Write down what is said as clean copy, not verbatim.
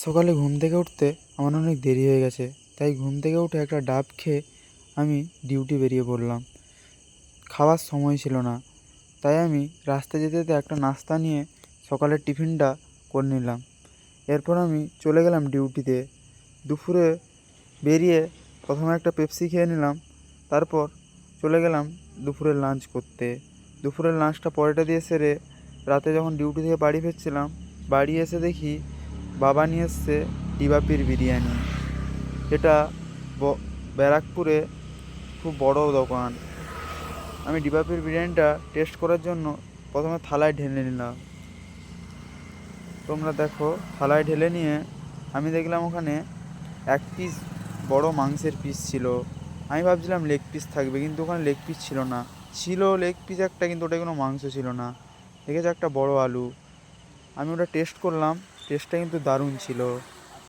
সকালে ঘুম থেকে উঠতে আমার অনেক দেরি হয়ে গেছে, তাই ঘুম থেকে উঠে একটা ডাব খেয়ে আমি ডিউটি বেরিয়ে পড়লাম। খাওয়ার সময় ছিল না, তাই আমি রাস্তায় যেতে যেতে একটা নাস্তা নিয়ে সকালের টিফিনটা করে নিলাম। এরপর আমি চলে গেলাম ডিউটিতে। দুপুরে বেরিয়ে প্রথমে একটা পেপসি খেয়ে নিলাম, তারপর চলে গেলাম দুপুরের লাঞ্চ করতে। দুপুরের লাঞ্চটা পরেটা দিয়ে সেরে রাতে যখন ডিউটি থেকে বাড়ি ফিরছিলাম, বাড়ি এসে দেখি বাবা নিয়ে এসছে ডিবাপির বিরিয়ানি। এটা ব্যারাকপুরে খুব বড় দোকান। আমি ডিবাপির বিরিয়ানিটা টেস্ট করার জন্য প্রথমে থালায় ঢেলে নিলাম। তোমরা দেখো, থালায় ঢেলে নিয়ে আমি দেখলাম ওখানে এক পিস বড় মাংসের পিস ছিল। আমি ভাবছিলাম লেগ পিস থাকবে, কিন্তু ওখানে লেগ পিস ছিল না। ছিল লেগ পিস একটা, কিন্তু ওটা কোনো মাংস ছিল না। দেখেছো, একটা বড় আলু। আমি ওটা টেস্ট করলাম, টেস্টটা কিন্তু দারুণ ছিল।